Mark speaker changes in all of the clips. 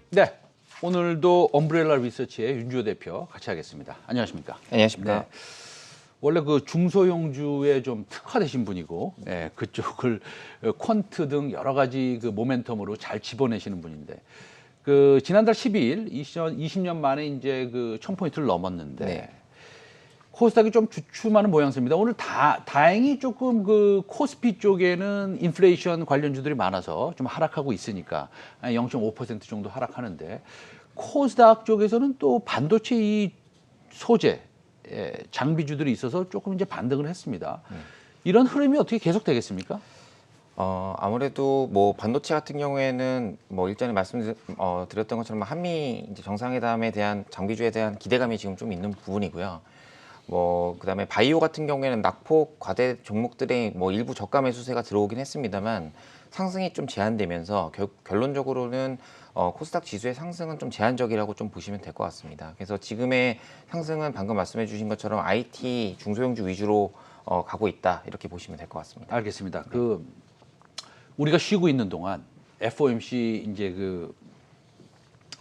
Speaker 1: 네, 오늘도 엄브렐라 리서치의 윤주호 대표 같이 하겠습니다. 안녕하십니까?
Speaker 2: 안녕하십니까?
Speaker 1: 네, 원래 그 중소형주에 좀 특화되신 분이고, 네, 그쪽을 퀀트 등 여러 가지 그 모멘텀으로 잘 집어내시는 분인데, 그 지난달 12일 20년 만에 이제 그 1000포인트를 넘었는데,
Speaker 2: 네.
Speaker 1: 코스닥이 좀 주춤하는 모양새입니다. 오늘 다행히 조금 그 코스피 쪽에는 인플레이션 관련주들이 많아서 좀 하락하고 있으니까 0.5% 정도 하락하는데, 코스닥 쪽에서는 또 반도체 이 소재 장비주들이 있어서 조금 이제 반등을 했습니다. 이런 흐름이 어떻게 계속되겠습니까?
Speaker 2: 아무래도 뭐 반도체 같은 경우에는 뭐 일전에 말씀드렸던 것처럼 한미 이제 정상회담에 대한 장비주에 대한 기대감이 지금 좀 있는 부분이고요. 뭐 그다음에 바이오 같은 경우에는 낙폭 과대 종목들의 뭐 일부 저가 매수세가 들어오긴 했습니다만 상승이 좀 제한되면서 결론적으로는 코스닥 지수의 상승은 좀 제한적이라고 좀 보시면 될 것 같습니다. 그래서 지금의 상승은 방금 말씀해 주신 것처럼 IT 중소형주 위주로 가고 있다 이렇게 보시면 될 것 같습니다.
Speaker 1: 알겠습니다. 그 우리가 쉬고 있는 동안 FOMC 이제 그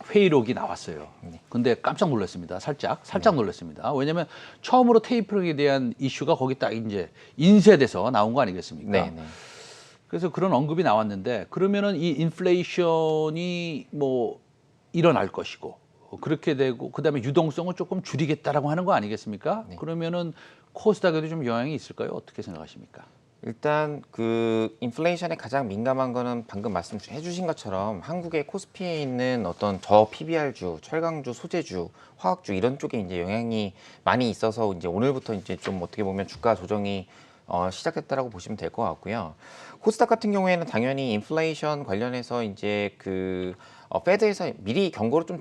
Speaker 1: 회의록이 나왔어요. 근데 깜짝 놀랐습니다. 살짝 놀랐습니다. 왜냐하면 처음으로 테이퍼링에 대한 이슈가 거기 딱 이제 인쇄돼서 나온 거 아니겠습니까?
Speaker 2: 네, 네.
Speaker 1: 그래서 그런 언급이 나왔는데, 그러면은 이 인플레이션이 뭐 일어날 것이고, 그렇게 되고 그다음에 유동성을 조금 줄이겠다라고 하는 거 아니겠습니까?
Speaker 2: 네.
Speaker 1: 그러면은 코스닥에도 좀 영향이 있을까요? 어떻게 생각하십니까?
Speaker 2: 일단 그 인플레이션에 가장 민감한 거는 방금 말씀해 주신 것처럼 한국의 코스피에 있는 어떤 저 PBR주, 철강주, 소재주, 화학주 이런 쪽에 이제 영향이 많이 있어서 이제 오늘부터 이제 좀 어떻게 보면 주가 조정이 시작됐다라고 보시면 될 것 같고요. 코스닥 같은 경우에는 당연히 인플레이션 관련해서 이제 그 페드에서 미리 경고를 좀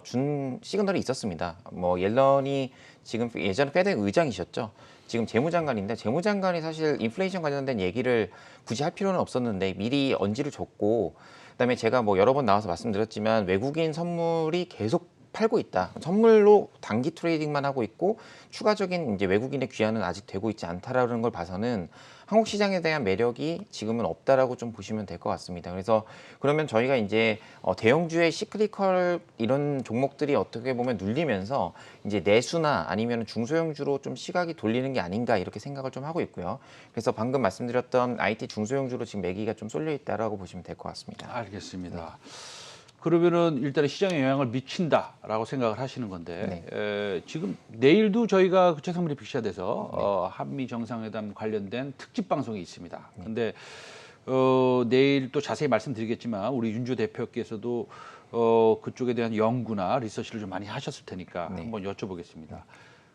Speaker 2: 준 시그널이 있었습니다. 뭐 옐런이 지금 예전 페드 의장이셨죠. 지금 재무장관인데 재무장관이 사실 인플레이션 관련된 얘기를 굳이 할 필요는 없었는데 미리 언지를 줬고, 그다음에 제가 뭐 여러 번 나와서 말씀드렸지만 외국인 선물이 계속 팔고 있다. 선물로 단기 트레이딩만 하고 있고 추가적인 이제 외국인의 귀환은 아직 되고 있지 않다라는 걸 봐서는 한국 시장에 대한 매력이 지금은 없다라고 좀 보시면 될 것 같습니다. 그래서 그러면 저희가 이제 대형주의 시크리컬 이런 종목들이 어떻게 보면 눌리면서 이제 내수나 아니면 중소형주로 좀 시각이 돌리는 게 아닌가 이렇게 생각을 좀 하고 있고요. 그래서 방금 말씀드렸던 IT 중소형주로 지금 매기가 좀 쏠려 있다라고 보시면 될 것 같습니다.
Speaker 1: 알겠습니다. 그러면은 일단은 시장에 영향을 미친다라고 생각을 하시는 건데,
Speaker 2: 네.
Speaker 1: 지금 내일도 저희가 최상무리 빅샷에서 한미 정상회담 관련된 특집 방송이 있습니다. 근데 내일 또 자세히 말씀드리겠지만 우리 윤주 대표께서도 그쪽에 대한 연구나 리서치를 좀 많이 하셨을 테니까 한번 여쭤보겠습니다.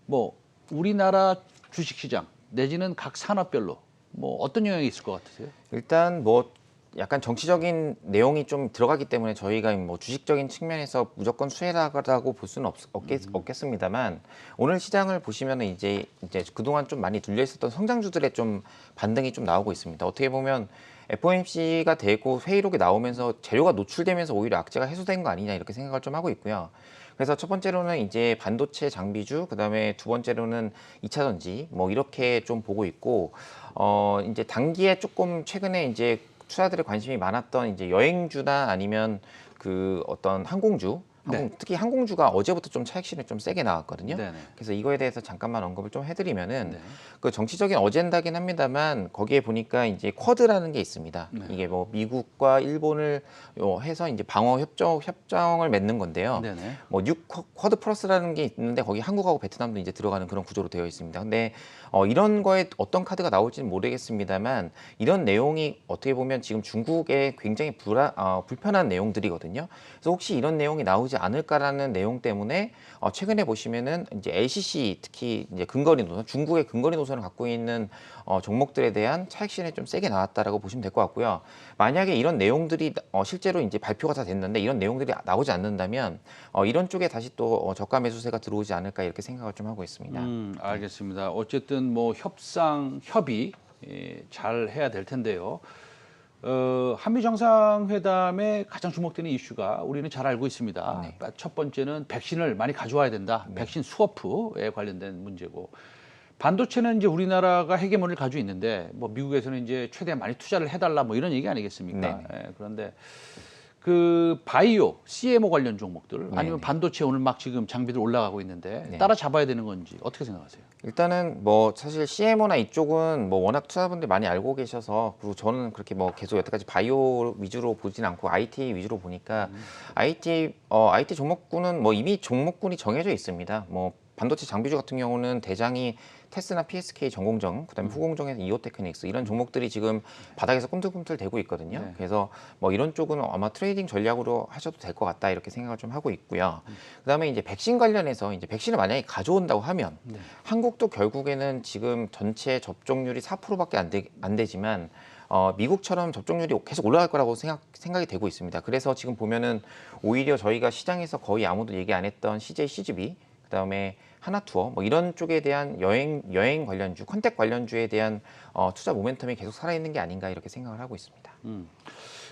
Speaker 1: 뭐 우리나라 주식시장 내지는 각 산업별로 뭐 어떤 영향이 있을 것 같으세요?
Speaker 2: 일단 뭐 약간 정치적인 내용이 좀 들어가기 때문에 저희가 뭐 주식적인 측면에서 무조건 수혜라고 볼 수는 없겠습니다만, 오늘 시장을 보시면은 이제 그동안 좀 많이 눌려 있었던 성장주들의 좀 반등이 좀 나오고 있습니다. 어떻게 보면 FOMC가 되고 회의록이 나오면서 재료가 노출되면서 오히려 악재가 해소된 거 아니냐 이렇게 생각을 좀 하고 있고요. 그래서 첫 번째로는 이제 반도체 장비주, 그다음에 두 번째로는 2차 전지 뭐 이렇게 좀 보고 있고, 이제 단기에 조금 최근에 이제 투자들의 관심이 많았던 이제 여행주나 아니면 그 어떤
Speaker 1: 네.
Speaker 2: 특히 항공주가 어제부터 좀 차익실이 좀 세게 나왔거든요.
Speaker 1: 네네.
Speaker 2: 그래서 이거에 대해서 잠깐만 언급을 좀 해드리면은,
Speaker 1: 네.
Speaker 2: 그 정치적인 어젠다긴 합니다만 거기에 보니까 이제 쿼드라는 게 있습니다.
Speaker 1: 네.
Speaker 2: 이게 뭐 미국과 일본을 해서 이제 방어 협정을 맺는 건데요.
Speaker 1: 네네.
Speaker 2: 뭐 뉴 쿼드 플러스라는 게 있는데 거기 한국하고 베트남도 이제 들어가는 그런 구조로 되어 있습니다. 근데 이런 거에 어떤 카드가 나올지는 모르겠습니다만 이런 내용이 어떻게 보면 지금 중국에 굉장히 불편한 내용들이거든요. 그래서 혹시 이런 내용이 나오지 않을까라는 내용 때문에 최근에 보시면은 이제 LCC, 특히 이제 근거리 노선, 중국의 근거리 노선을 갖고 있는 종목들에 대한 차익 실현이 좀 세게 나왔다라고 보시면 될 것 같고요. 만약에 이런 내용들이 실제로 이제 발표가 다 됐는데 이런 내용들이 나오지 않는다면 이런 쪽에 다시 또 저가 매수세가 들어오지 않을까 이렇게 생각을 좀 하고 있습니다.
Speaker 1: 알겠습니다. 어쨌든 뭐 협의 잘 해야 될 텐데요. 한미 정상회담의 가장 주목되는 이슈가 우리는 잘 알고 있습니다.
Speaker 2: 네.
Speaker 1: 첫 번째는 백신을 많이 가져와야 된다. 백신 스워프에 관련된 문제고, 반도체는 이제 우리나라가 헤게모니를 가지고 있는데 뭐 미국에서는 이제 최대한 많이 투자를 해달라 뭐 이런 얘기 아니겠습니까?
Speaker 2: 네.
Speaker 1: 그런데 그 바이오, CMO 관련 종목들 아니면
Speaker 2: 네네.
Speaker 1: 반도체 오늘 막 지금 장비들 올라가고 있는데
Speaker 2: 네.
Speaker 1: 따라잡아야 되는 건지 어떻게 생각하세요?
Speaker 2: 일단은 뭐 사실 CMO나 이쪽은 뭐 워낙 투자분들이 많이 알고 계셔서, 그리고 저는 그렇게 뭐 계속 여태까지 바이오 위주로 보진 않고 IT 위주로 보니까 IT 종목군은 뭐 이미 종목군이 정해져 있습니다. 뭐 반도체 장비주 같은 경우는 대장이 테스나 PSK 전공정, 그다음에 후공정에서 이오테크닉스 이런 종목들이 지금 바닥에서 꿈틀꿈틀 대고 있거든요.
Speaker 1: 네.
Speaker 2: 그래서 뭐 이런 쪽은 아마 트레이딩 전략으로 하셔도 될 것 같다 이렇게 생각을 좀 하고 있고요. 그다음에 이제 백신 관련해서 이제 백신을 만약에 가져온다고 하면 한국도 결국에는 지금 전체 접종률이 4%밖에 안 되지만 미국처럼 접종률이 계속 올라갈 거라고 생각이 되고 있습니다. 그래서 지금 보면은 오히려 저희가 시장에서 거의 아무도 얘기 안 했던 CJ CGV, 그다음에 하나투어 뭐 이런 쪽에 대한 여행 관련주, 컨택 관련주에 대한 투자 모멘텀이 계속 살아있는 게 아닌가 이렇게 생각을 하고 있습니다.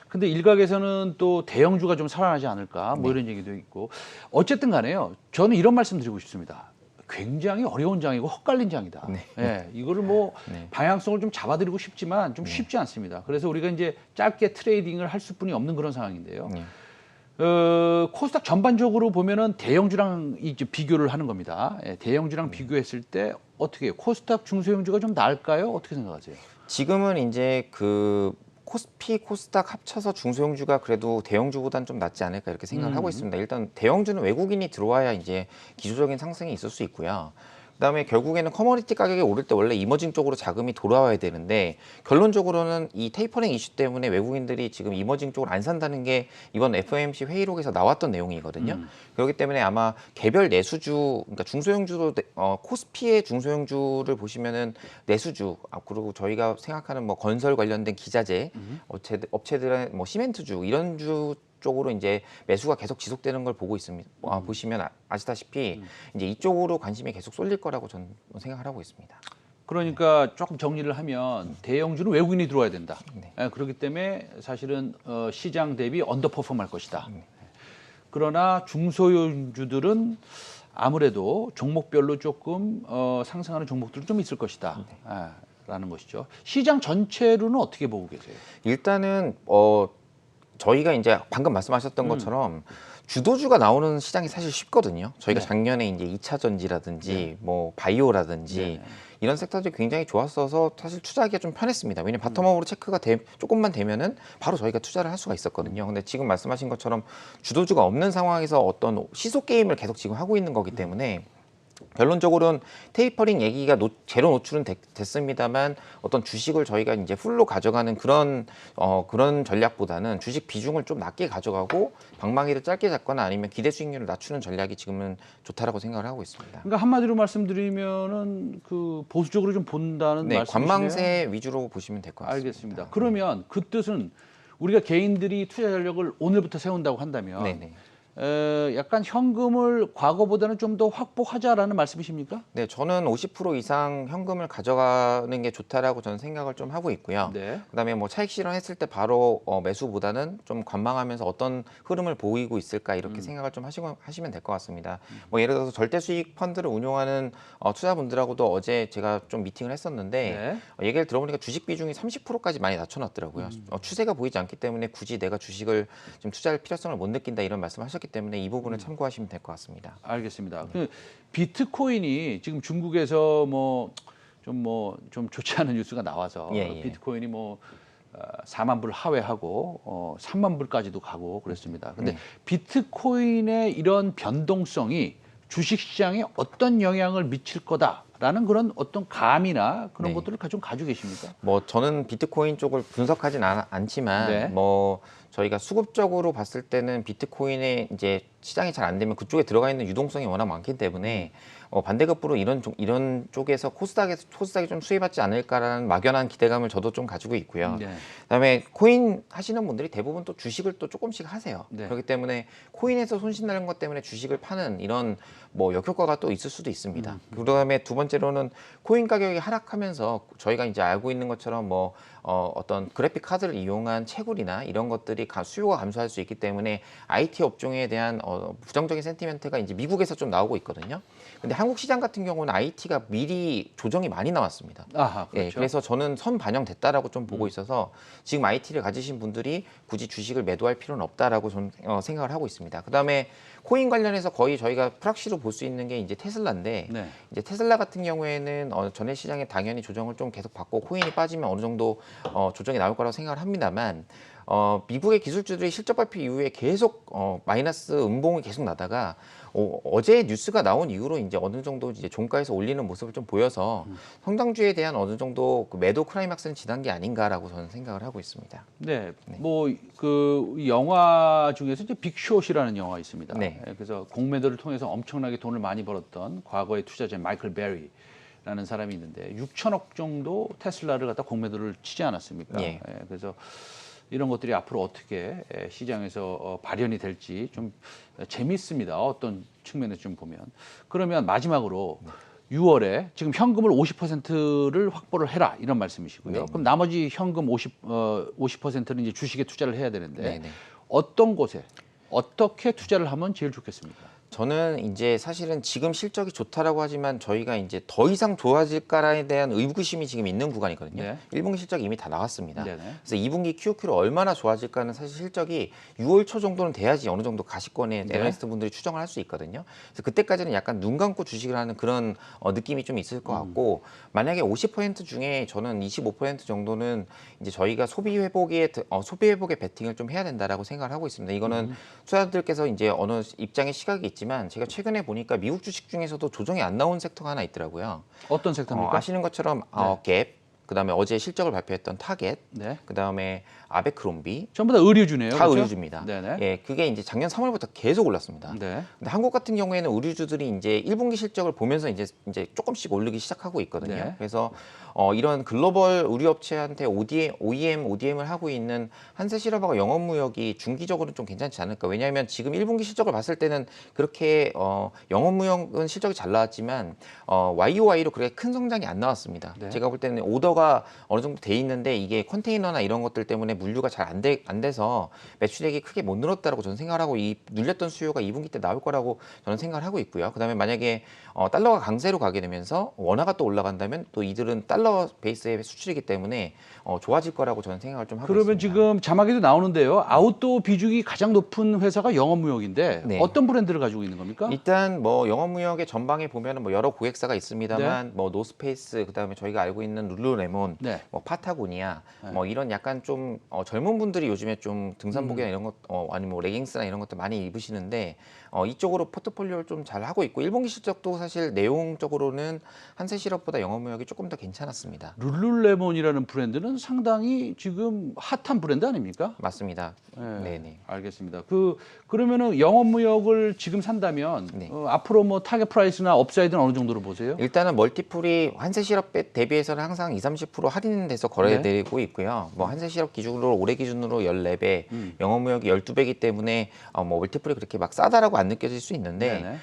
Speaker 1: 근데 일각에서는 또 대형주가 좀 살아나지 않을까 뭐 이런 얘기도 있고 어쨌든 간에요. 저는 이런 말씀 드리고 싶습니다. 굉장히 어려운 장이고 헛갈린 장이다.
Speaker 2: 네.
Speaker 1: 예, 이거를 뭐
Speaker 2: 네.
Speaker 1: 방향성을 좀 잡아드리고 싶지만 좀 쉽지 않습니다. 그래서 우리가 이제 짧게 트레이딩을 할 수뿐이 없는 그런 상황인데요.
Speaker 2: 네.
Speaker 1: 코스닥 전반적으로 보면은 대형주랑 이제 비교를 하는 겁니다. 예, 대형주랑 비교했을 때 어떻게 해요? 코스닥 중소형주가 좀 나을까요? 어떻게 생각하세요?
Speaker 2: 지금은 이제 그 코스피, 코스닥 합쳐서 중소형주가 그래도 대형주보다는 좀 낫지 않을까 이렇게 생각을 하고 있습니다. 일단 대형주는 외국인이 들어와야 이제 기초적인 상승이 있을 수 있고요. 그다음에 결국에는 커머디티 가격이 오를 때 원래 이머징 쪽으로 자금이 돌아와야 되는데, 결론적으로는 이 테이퍼링 이슈 때문에 외국인들이 지금 이머징 쪽으로 안 산다는 게 이번 FOMC 회의록에서 나왔던 내용이거든요. 그렇기 때문에 아마 개별 내수주, 그러니까 중소형주도 코스피의 중소형주를 보시면은 내수주, 그리고 저희가 생각하는 뭐 건설 관련된 기자재 업체들의 뭐 시멘트주 이런 주 쪽으로 이제 매수가 계속 지속되는 걸 보고 있습니다. 보시면 아시다시피 이제 이쪽으로 관심이 계속 쏠릴 거라고 저는 생각을 하고 있습니다.
Speaker 1: 그러니까 조금 정리를 하면 대형주는 외국인이 들어와야 된다.
Speaker 2: 네.
Speaker 1: 예, 그렇기 때문에 사실은 시장 대비 언더퍼폼할 것이다. 그러나 중소형주들은 아무래도 종목별로 조금 상승하는 종목들도 좀 있을 것이다. 라는 것이죠. 시장 전체로는 어떻게 보고 계세요?
Speaker 2: 일단은 저희가 이제 방금 말씀하셨던 것처럼 주도주가 나오는 시장이 사실 쉽거든요. 저희가
Speaker 1: 네.
Speaker 2: 작년에 이제 2차 전지라든지 뭐 바이오라든지 이런 섹터들이 굉장히 좋았어서 사실 투자하기가 좀 편했습니다. 왜냐면 바텀업으로 체크가 조금만 되면은 바로 저희가 투자를 할 수가 있었거든요. 근데 지금 말씀하신 것처럼 주도주가 없는 상황에서 어떤 시소 게임을 계속 지금 하고 있는 거기 때문에 결론적으로는 테이퍼링 얘기가 제로 노출은 됐습니다만 어떤 주식을 저희가 이제 풀로 가져가는 그런 전략보다는 주식 비중을 좀 낮게 가져가고 방망이를 짧게 잡거나 아니면 기대 수익률을 낮추는 전략이 지금은 좋다라고 생각을 하고 있습니다.
Speaker 1: 그러니까 한마디로 말씀드리면은 그 보수적으로 좀 본다는
Speaker 2: 네,
Speaker 1: 말씀이시네요.
Speaker 2: 관망세 위주로 보시면 될 것 같습니다.
Speaker 1: 알겠습니다. 그러면 그 뜻은 우리가 개인들이 투자 전략을 오늘부터 세운다고 한다면
Speaker 2: 네네.
Speaker 1: 약간 현금을 과거보다는 좀 더 확보하자라는 말씀이십니까?
Speaker 2: 네, 저는 50% 이상 현금을 가져가는 게 좋다라고 저는 생각을 좀 하고 있고요.
Speaker 1: 네.
Speaker 2: 그다음에 뭐 차익 실현했을 때 바로 매수보다는 좀 관망하면서 어떤 흐름을 보이고 있을까 이렇게 생각을 좀 하시면 될 것 같습니다. 뭐 예를 들어서 절대 수익 펀드를 운용하는 투자분들하고도 어제 제가 좀 미팅을 했었는데 얘기를 들어보니까 주식 비중이 30%까지 많이 낮춰놨더라고요. 추세가 보이지 않기 때문에 굳이 내가 주식을 좀 투자할 필요성을 못 느낀다 이런 말씀하셨기 때문에 이 부분을 참고하시면 될 것 같습니다.
Speaker 1: 알겠습니다. 그 비트코인이 지금 중국에서 좀 좋지 않은 뉴스가 나와서
Speaker 2: 예.
Speaker 1: 비트코인이 4만 불 하회하고 3만 불까지도 가고 그랬습니다. 근데 비트코인의 이런 변동성이 주식시장에 어떤 영향을 미칠 거다라는 그런 어떤 감이나 그런 것들을 좀 가지고 계십니까?
Speaker 2: 뭐 저는 비트코인 쪽을 분석하진 않지만 뭐 저희가 수급적으로 봤을 때는 비트코인의 이제 시장이 잘 안 되면 그쪽에 들어가 있는 유동성이 워낙 많기 때문에 반대급부로 이런 쪽에서 코스닥이 좀 수혜받지 않을까라는 막연한 기대감을 저도 좀 가지고 있고요. 그다음에 코인 하시는 분들이 대부분 또 주식을 또 조금씩 하세요. 그렇기 때문에 코인에서 손실 나는 것 때문에 주식을 파는 이런 뭐 역효과가 또 있을 수도 있습니다. 그다음에 두 번째로는 코인 가격이 하락하면서 저희가 이제 알고 있는 것처럼 뭐 어떤 그래픽 카드를 이용한 채굴이나 이런 것들이 수요가 감소할 수 있기 때문에 IT 업종에 대한 부정적인 센티멘트가 이제 미국에서 좀 나오고 있거든요. 근데 한국 시장 같은 경우는 IT가 미리 조정이 많이 나왔습니다.
Speaker 1: 아하,
Speaker 2: 예,
Speaker 1: 그렇죠.
Speaker 2: 그래서 저는 선 반영됐다라고 좀 보고 있어서 지금 IT를 가지신 분들이 굳이 주식을 매도할 필요는 없다라고 저는 생각을 하고 있습니다. 그다음에 코인 관련해서 거의 저희가 프락시로 볼 수 있는 게 이제 테슬라인데
Speaker 1: 네.
Speaker 2: 이제 테슬라 같은 경우에는 전해 시장에 당연히 조정을 좀 계속 받고 코인이 빠지면 어느 정도 조정이 나올 거라고 생각을 합니다만 미국의 기술주들이 실적 발표 이후에 계속 마이너스 음봉이 계속 나다가 어제 뉴스가 나온 이후로 이제 어느 정도 이제 종가에서 올리는 모습을 좀 보여서 성장주에 대한 어느 정도 그 매도 클라이막스는 지난 게 아닌가라고 저는 생각을 하고 있습니다.
Speaker 1: 네, 뭐 그 영화 중에서 이제 빅숏이라는 영화 있습니다.
Speaker 2: 네.
Speaker 1: 그래서 공매도를 통해서 엄청나게 돈을 많이 벌었던 과거의 투자자 마이클 베리라는 사람이 있는데 6천억 정도 테슬라를 갖다 공매도를 치지 않았습니까?
Speaker 2: 예.
Speaker 1: 그래서 이런 것들이 앞으로 어떻게 시장에서 발현이 될지 좀 재밌습니다. 어떤 측면에서 좀 보면. 그러면 마지막으로 6월에 지금 현금을 50%를 확보를 해라 이런 말씀이시고요.
Speaker 2: 네.
Speaker 1: 그럼 나머지 현금 50%는 이제 주식에 투자를 해야 되는데
Speaker 2: 네, 네.
Speaker 1: 어떤 곳에 어떻게 투자를 하면 제일 좋겠습니까?
Speaker 2: 저는 이제 사실은 지금 실적이 좋다라고 하지만 저희가 이제 더 이상 좋아질까에 대한 의구심이 지금 있는 구간이거든요.
Speaker 1: 네.
Speaker 2: 1분기 실적이 이미 다 나왔습니다.
Speaker 1: 네네.
Speaker 2: 그래서 2분기 QOQ로 얼마나 좋아질까는 사실 실적이 6월 초 정도는 돼야지 어느 정도 가시권에
Speaker 1: 네.
Speaker 2: 애널리스트 분들이 추정을 할 수 있거든요. 그래서 그때까지는 약간 눈 감고 주식을 하는 그런 느낌이 좀 있을 것 같고 만약에 50% 중에 저는 25% 정도는 이제 저희가 소비 회복에 베팅을 좀 해야 된다라고 생각을 하고 있습니다. 이거는 투자자들께서 이제 어느 입장의 시각이 있지만 제가 최근에 보니까 미국 주식 중에서도 조정이 안 나온 섹터가 하나 있더라고요.
Speaker 1: 어떤 섹터입니까?
Speaker 2: 아시는 것처럼
Speaker 1: 네.
Speaker 2: 갭, 그다음에 어제 실적을 발표했던 타겟,
Speaker 1: 네.
Speaker 2: 그다음에 아베크롬비
Speaker 1: 전부 다 의류주네요.
Speaker 2: 다
Speaker 1: 그렇죠?
Speaker 2: 의류주입니다.
Speaker 1: 네네.
Speaker 2: 예, 그게 이제 작년 3월부터 계속 올랐습니다.
Speaker 1: 네.
Speaker 2: 근데 한국 같은 경우에는 의류주들이 이제 1분기 실적을 보면서 이제 조금씩 오르기 시작하고 있거든요.
Speaker 1: 네.
Speaker 2: 그래서 이런 글로벌 의류업체한테 ODM을 하고 있는 한세실업하고 영업무역이 중기적으로는 좀 괜찮지 않을까. 왜냐하면 지금 1분기 실적을 봤을 때는 그렇게 영업무역은 실적이 잘 나왔지만 YOY로 그렇게 큰 성장이 안 나왔습니다.
Speaker 1: 네.
Speaker 2: 제가 볼 때는 오더가 어느 정도 돼 있는데 이게 컨테이너나 이런 것들 때문에 물류가 잘 안 돼서 매출액이 크게 못 늘었다라고 저는 생각을 하고 이 눌렸던 수요가 2분기 때 나올 거라고 저는 생각을 하고 있고요. 그다음에 만약에 달러가 강세로 가게 되면서 원화가 또 올라간다면 또 이들은 달러 베이스의 수출이기 때문에 좋아질 거라고 저는 생각을 좀 하고
Speaker 1: 그러면
Speaker 2: 있습니다.
Speaker 1: 지금 자막에도 나오는데요. 아웃도어 비중이 가장 높은 회사가 영업무역인데
Speaker 2: 네.
Speaker 1: 어떤 브랜드를 가지고 있는 겁니까?
Speaker 2: 일단 뭐 영업무역의 전방에 보면은 뭐 여러 고객사가 있습니다만 뭐 노스페이스 그다음에 저희가 알고 있는 룰루레몬,
Speaker 1: 네.
Speaker 2: 뭐 파타고니아,
Speaker 1: 네.
Speaker 2: 뭐 이런 약간 좀 젊은 분들이 요즘에 좀 등산복이나 이런 것 아니면 뭐 레깅스나 이런 것들 많이 입으시는데 이쪽으로 포트폴리오를 좀 잘 하고 있고 1분기 실적도 사실 내용적으로는 한세실업보다 영업무역이 조금 더 괜찮았습니다.
Speaker 1: 룰루레몬이라는 브랜드는 상당히 지금 핫한 브랜드 아닙니까?
Speaker 2: 맞습니다.
Speaker 1: 네,
Speaker 2: 네네.
Speaker 1: 알겠습니다. 그러면은 영업무역을 지금 산다면
Speaker 2: 네.
Speaker 1: 앞으로 뭐 타겟 프라이스나 업사이드는 어느 정도로 보세요?
Speaker 2: 일단은 멀티플이 한세실업 대비해서는 항상 20-30% 할인돼서 거래되고 있고요. 뭐 한세실업 기준으로 올해 기준으로 14배, 영업무역이 12배이기 때문에 뭐 멀티플이 그렇게 막 싸다라고 안 느껴질 수 있는데
Speaker 1: 네네.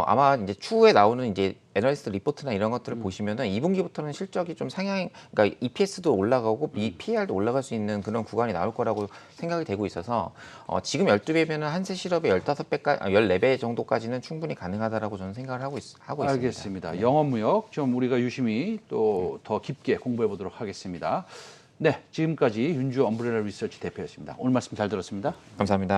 Speaker 2: 아마 이제 추후에 나오는 이제 애널리스트 리포트나 이런 것들을 보시면은 2분기부터는 실적이 좀 그러니까 EPS도 올라가고 PER도 올라갈 수 있는 그런 구간이 나올 거라고 생각이 되고 있어서 지금 12배면은 한세실업의 14배 정도까지는 충분히 가능하다라고 저는 생각을 하고 있습니다.
Speaker 1: 알겠습니다.
Speaker 2: 네.
Speaker 1: 영업무역 좀 우리가 유심히 또 더 깊게 공부해 보도록 하겠습니다. 네, 지금까지 윤주 엄브레라 리서치 대표였습니다. 오늘 말씀 잘 들었습니다.
Speaker 2: 감사합니다.